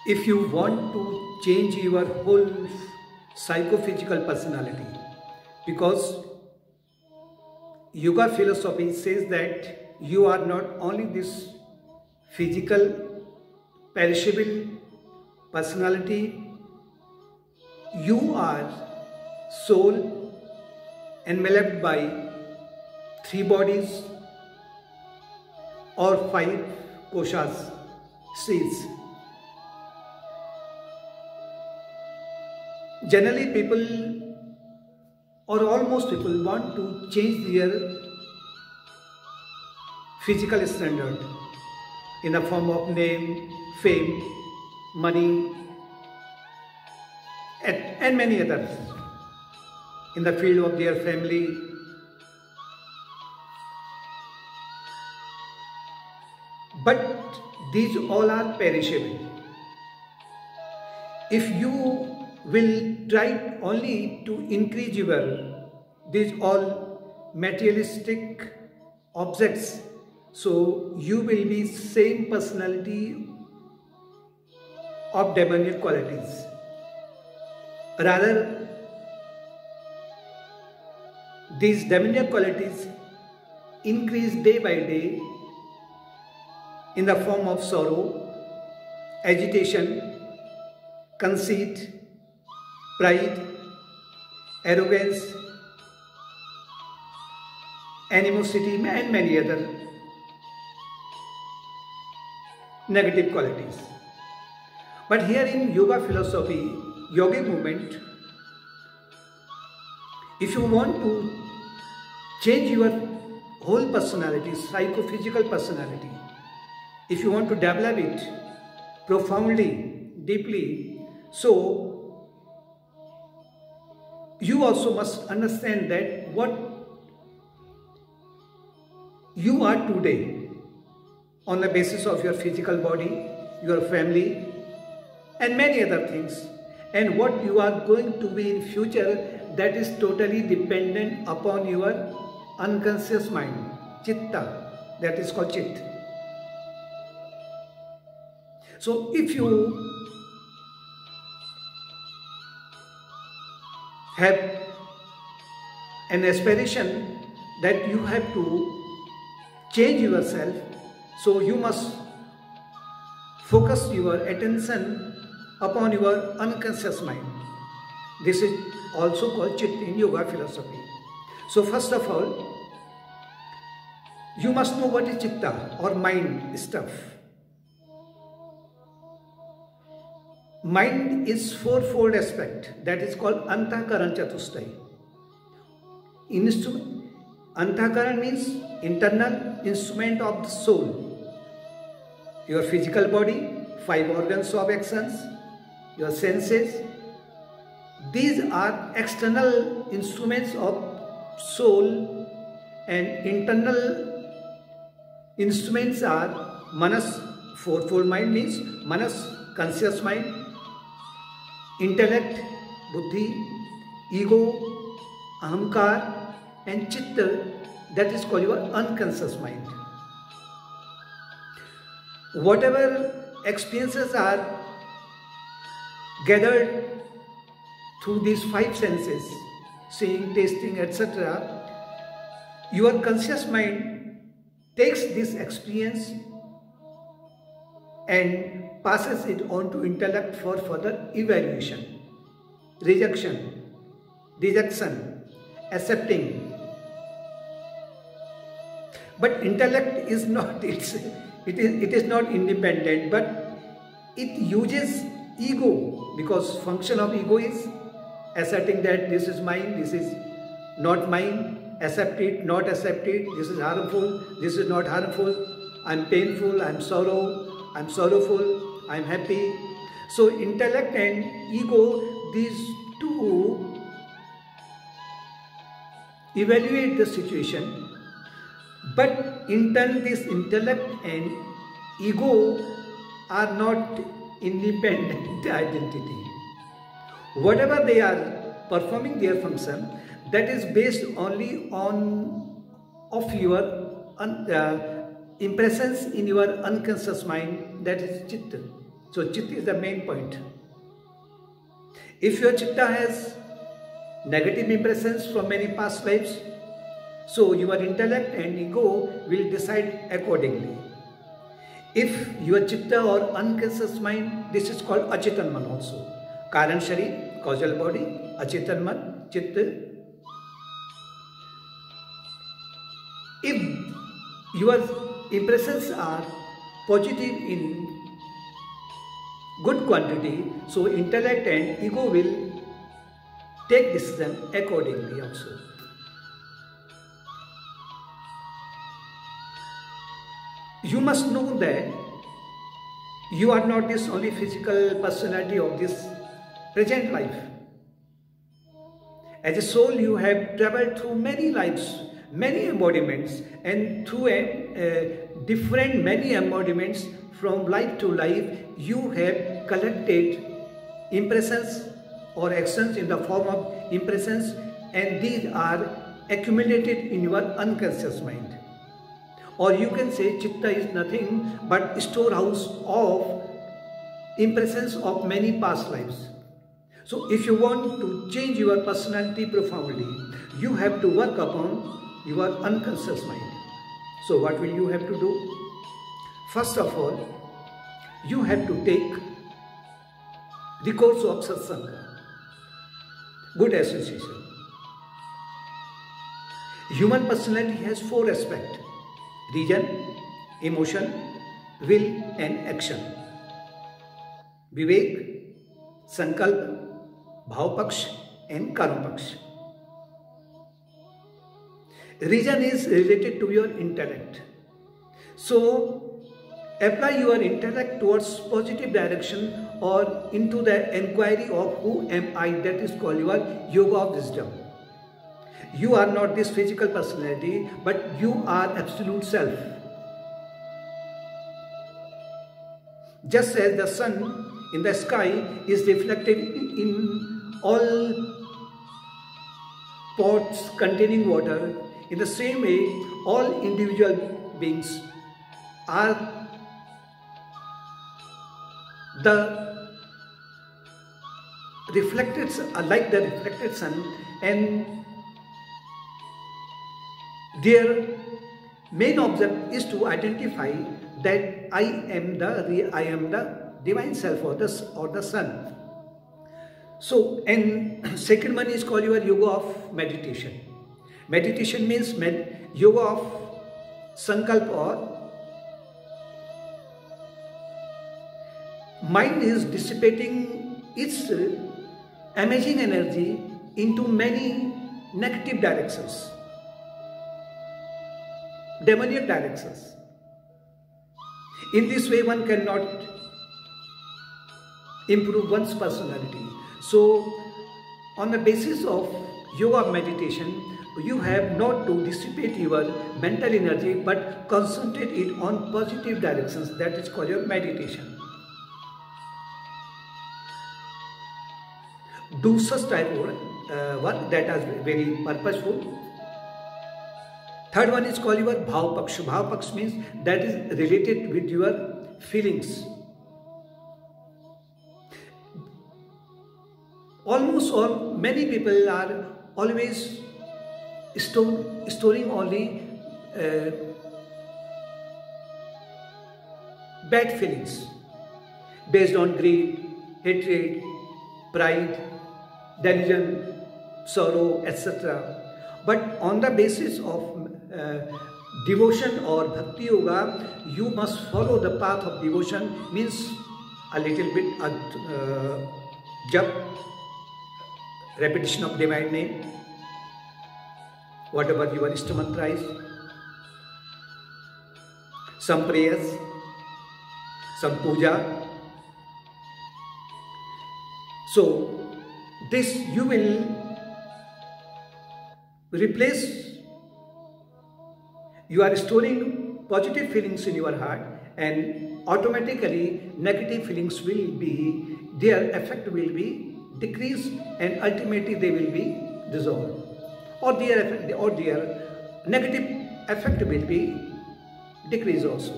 if you want to change your whole psychophysical personality, because yoga philosophy says that you are not only this physical perishable personality, you are soul enveloped by three bodies or five koshas, states. Generally, people or almost people want to change their physical standard in the form of name, fame, money, and many others in the field of their family. But these all are perishable. If you will try only to increase your these all materialistic objects, so you will be same personality of demonic qualities. Rather, these demonic qualities increase day by day in the form of sorrow, agitation, conceit, pride, arrogance, animosity, and many other negative qualities. But here in yoga philosophy, yogic movement, if you want to change your whole personality, psychophysical personality, if you want to develop it profoundly, deeply, so you also must understand that what you are today on the basis of your physical body, your family, and many other things, and what you are going to be in future, that is totally dependent upon your unconscious mind, chitta, that is called chit. So if you have an aspiration that you have to change yourself, so you must focus your attention upon your unconscious mind. This is also called chit in yoga philosophy. So first of all, you must know what is chitta or mind stuff. Mind is fourfold aspect, that is called Antahkaran Chatushtay. Antahkaran means internal instrument of the soul. Your physical body, five organs of actions, your senses. These are external instruments of soul, and internal instruments are Manas, fourfold mind means Manas, conscious mind, intellect, buddhi, ego, ahamkar, and chitta, that is called your unconscious mind. Whatever experiences are gathered through these five senses, seeing, tasting, etc., your conscious mind takes this experience and passes it on to intellect for further evaluation, rejection, accepting. But intellect is not it is not independent, but it uses ego, because function of ego is asserting that this is mine, this is not mine, accept it, not accept it, this is harmful, this is not harmful, I'm painful, I'm sorrowful, I'm happy. So intellect and ego, these two evaluate the situation, but in turn this intellect and ego are not independent identity. Whatever they are performing their function, that is based only on of your impressions in your unconscious mind, that is chitta. So chitta is the main point. If your chitta has negative impressions from many past lives, so your intellect and ego will decide accordingly. If your chitta or unconscious mind, this is called achetan man also. Karan sharir, causal body, achetan man, chitta. If your impressions are positive in good quantity, so intellect and ego will take decision accordingly also. You must know that you are not this only physical personality of this present life. As a soul, you have traveled through many lives, many embodiments, and through different many embodiments from life to life, you have collected impressions or actions in the form of impressions, and these are accumulated in your unconscious mind. Or you can say chitta is nothing but storehouse of impressions of many past lives. So if you want to change your personality profoundly, you have to work upon your unconscious mind. So what will you have to do? First of all, you have to take the course of satsanga, good association. Human personality has 4 aspects: reason, emotion, will and action. Vivek, sankalp, bhav paksh and karma paksh. Reason is related to your intellect. So apply your intellect towards positive direction or into the inquiry of who am I, that is called your yoga of wisdom. You are not this physical personality, but you are absolute self. Just as the sun in the sky is reflected in all pots containing water, in the same way, all individual beings are the reflected, like the reflected sun, and their main object is to identify that I am the divine self or the sun. So, and second one is called your yoga of meditation. Meditation means yoga of sankalp, or mind is dissipating its amazing energy into many negative directions, demoniac directions. In this way, one cannot improve one's personality. So, on the basis of yoga meditation, you have not to dissipate your mental energy, but concentrate it on positive directions. That is called your meditation. Do such type of work that is very purposeful. Third one is called your bhav paksh. Bhav paksh means that is related with your feelings. Many people are always storing only bad feelings based on greed, hatred, pride, derision, sorrow, etc. But on the basis of devotion or bhakti yoga, you must follow the path of devotion, means a little bit jap, repetition of divine name, whatever your Ishta mantra is, some prayers, some puja. So this you will replace. You are storing positive feelings in your heart, and automatically negative feelings will be, their effect will be decreased, and ultimately they will be dissolved, or their negative effect will be decreased also.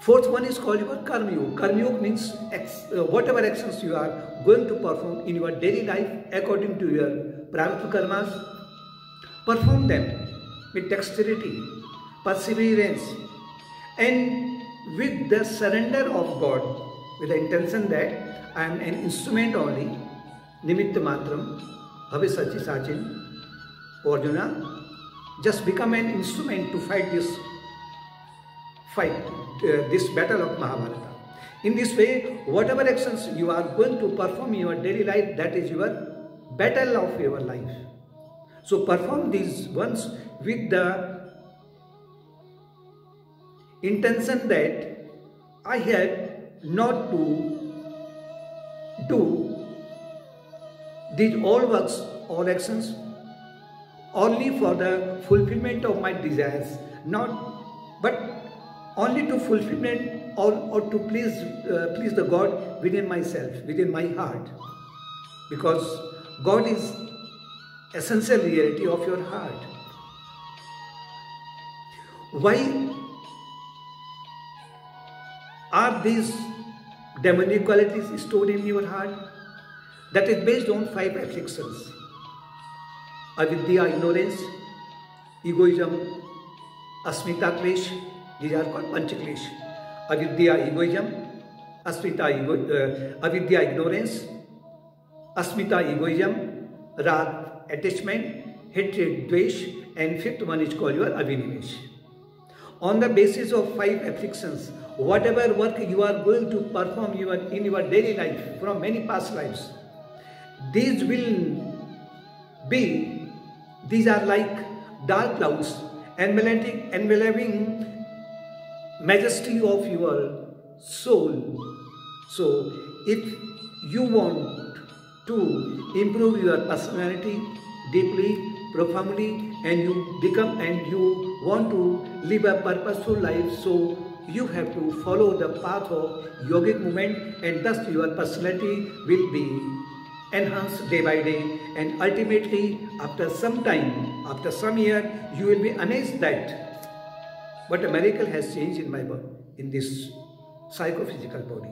Fourth one is called your Karma Yoga. Karma Yoga means whatever actions you are going to perform in your daily life according to your prarabdha karmas, perform them with dexterity, perseverance, and with the surrender of God, with the intention that I am an instrument only, nimitta matram, bhavisachi sachin. Arjuna, just become an instrument to fight this battle of Mahabharata. In this way, whatever actions you are going to perform in your daily life, that is your battle of your life. So perform these ones with the intention that I have not to do these all works, all actions only for the fulfillment of my desires, but only to fulfillment or to please the God within myself, within my heart. Because God is essential reality of your heart. Why are these demonic qualities stored in your heart? That is based on 5 afflictions. Avidya, ignorance, egoism, asmita klesh, these are called panchaklesh. Avidya, egoism, avidya, ignorance, asmita, egoism, rag, attachment, hatred, dvesh, and 5th one is called your abhinivesh. On the basis of 5 afflictions, whatever work you are going to perform in your daily life from many past lives, these are like dark clouds enveloping majesty of your soul. So, if you want to improve your personality deeply, profoundly, and you want to live a purposeful life, so you have to follow the path of yogic movement, and thus your personality will be enhanced day by day, and ultimately after some time, after some year, you will be amazed that what a miracle has changed in my body, in this psychophysical body.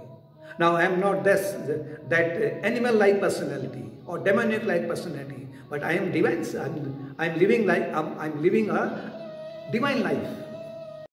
Now I am not that animal-like personality or demonic-like personality, but I am divine. I'm living a divine life.